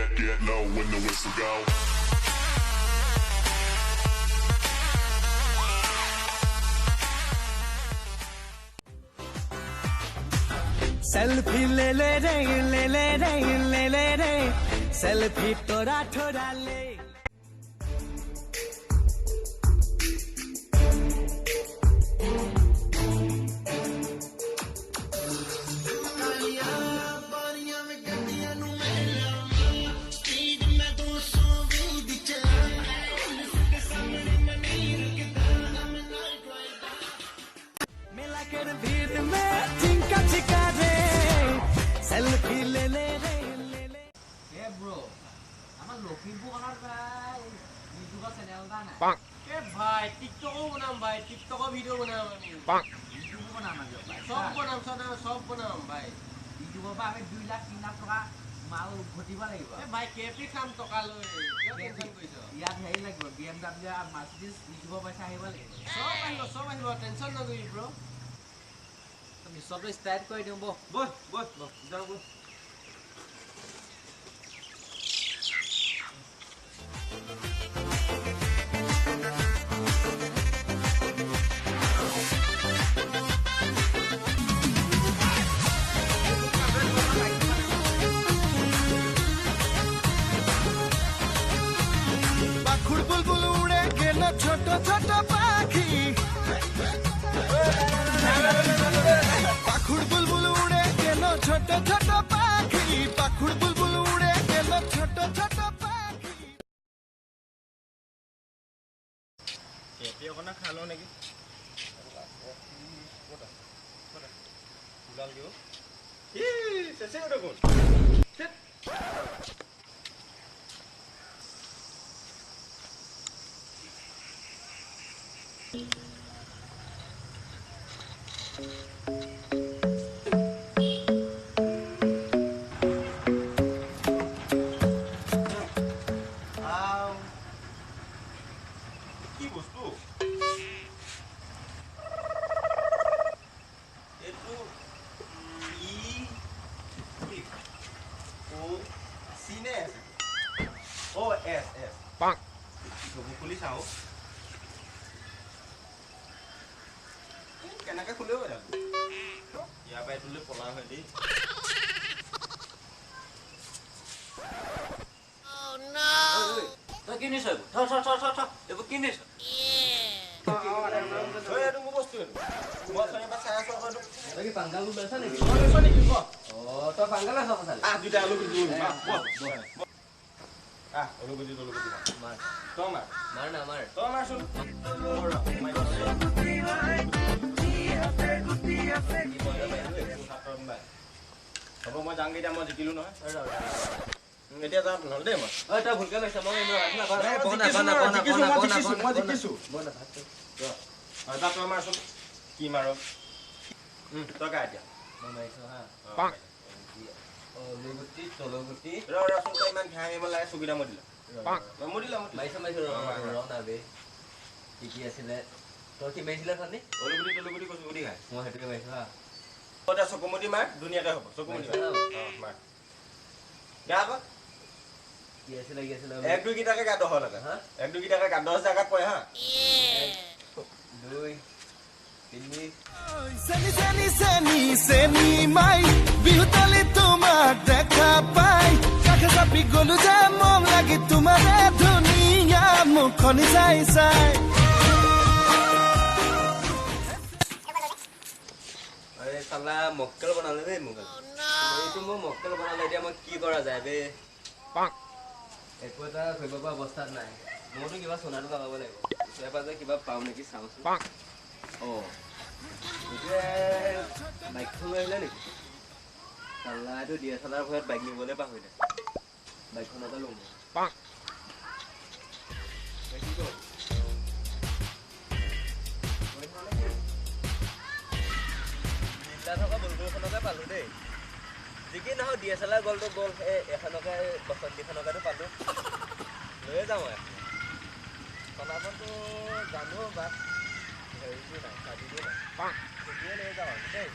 get low when the whistle go. Selfie ले ले रे ले ले रे ले ले रे सेल्फी तोरा ठोरा ले मेला के भीड़ में चिंका चिका रे सेल्फी ले ले रे ले ले ए ब्रो আমার লখিমপুর অনার ভাই ইউটিউব চ্যানেল দা না এ ভাই টিকটকও বানাম ভাই টিকটক ভিডিও বানাম আমি ইউটিউব বানাম আমি ভাই সব বানাম ভাই ইউটিউবৰ পৰা আমি 2 লাখ 3 লাখ টকা মাল ঘটিব লাগিব এ ভাই কেপি কাম টকা লৈ টেনশন কৰিছ ইয়াত হেৰি লাগিব BMW আৰ মাৰ্সিডিজ ইউটিউবৰ পইচা আহিব লাগিব সব আহিব টেনশন নকৰিবি ব্ৰো তুমি সব স্টাৰ্ট কৰি দিম বল যাও বল পাখুড় বুলবুল উড়ে গেল ছোট ছোট পাখি পাখুড় বুলবুল উড়ে গেল ছোট ছোট পাখি পাখুড় বুলবুল উড়ে গেল ছোট ছোট পাখি কেপি অকণমান খাই লওঁ নেকি ওলাল দিব চেচে দেখোন কি বস্তু এইটো চিনে আছে এছ খুলি চাওঁ কেনেকৈ খুলিব জানো ইয়াৰ পৰা এইটোলৈ পলা হয় দেই তই কিনিছ এইবোৰ কিনিছ এইটো মোৰ বস্তু এইটো মই চাই আছোঁ তই কি পাংগাল লৈছ নেকি নেকি ক তই পাংগাল আছ কথা দুটা আলু গুজি আলু গুজি মাৰ তই মাৰ মাৰ না মাৰ তই মাৰচোন হ'ব মই যাওঁগৈ এতিয়া মই জিকিলোঁ নহয় এতিয়া যাওঁ নহ'লে দেই মই তই ভুলকে লৈছ মই জিকিছোঁ তই মাৰচোন কি মাৰ তই গা এতিয়া ৰচোন তই ইমান ঘাঁহ আহিব লাগে সুবিধা মই দিলা মই দিলা কি আছিলে তই কি মাৰিছিলে খানি তলুগুটি কচুগুটি খাই মই সেইটোকে মাৰিছো হা তই চকুমুটি মাৰ ধুনীয়াকৈ হ'ব চকুমুটি মাৰ গা আকৌ কি আছিলে 1 2 গিটাকে গা দহ লাগে 1 2 গিটাকে গা 10 জেগাত পৰে হা 2 3 সেনি সেনি সেনি সেনি মাই বিহুতালি তোমাক দেখা পাই কাষে চাপি গলো যে মন লাগি তোমাৰে ধুনীয়া মুখনি চাই চাই আরে সালা মক্কেল বনালে বে মোক এইটো মই মক্কেল বনালে এতিয়া মই কি কৰা যায় বে একো এটা কৰিব পৰা অৱস্থাত নাই মোৰতো কিবা সোনাটো লগাব লাগিব এবাৰ পাছে কিবা পাওঁ নেকি চাওঁচোন এতিয়া বাইকখন লৈ আহিলে নেকি সালা এইটো DSLR ভয়ত বাইক নিবলৈ পাহৰিলে বাইকখন এটা ল'ম থকা বলবলখনকে পালোঁ দেই যিকি নহওক DSLR গ'লটো গ'ল এখনকে বসন্তীখনকেতো পালোঁ লৈয়ে যাওঁ চলাবতো জানো বাট হেৰিটো নাই চাবিটো নাই সেইটোৱে লৈ যাওঁ দেই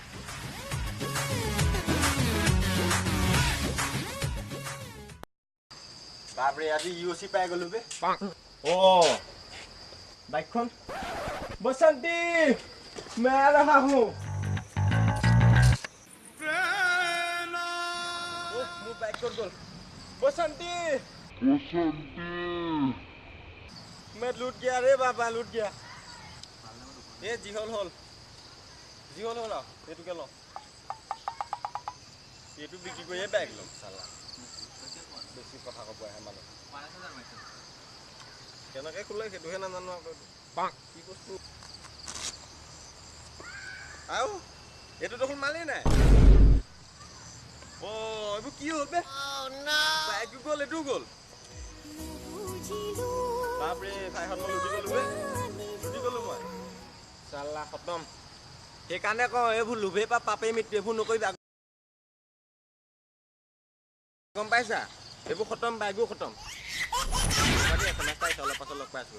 বাপৰে আজি ইউচি পাই গ'লো বে অ বাইকখন বসন্তি मैं आ रहा हूं মোৰ বাইক ক'ত গ'ল বসন্তি मैं लूट गया रे बाबा लूट गया ए जी हल हल ना एटुके ल एटु बिक्री करिए बैग ल साला बेसी কথা কব আহে মানুহ 5000 মাইছে কেনেকৈ খুলে হেতুহে না জানো আকৌ কি বস্তু আও এটু দেখোন মালি নাই ও এবু কি হল বে ও নো বাইক গল এটু গল বাপরে ফাইখন মই লুটি গলো মই সালা খতম সেই কাৰণে ক এভু লুভে পা পাপে মিট্ৰেভু নকইবা গম পাইছা এভু খতম বাইগু খতম বাকি আছে না তাই চলা পাছ লগ পাইছো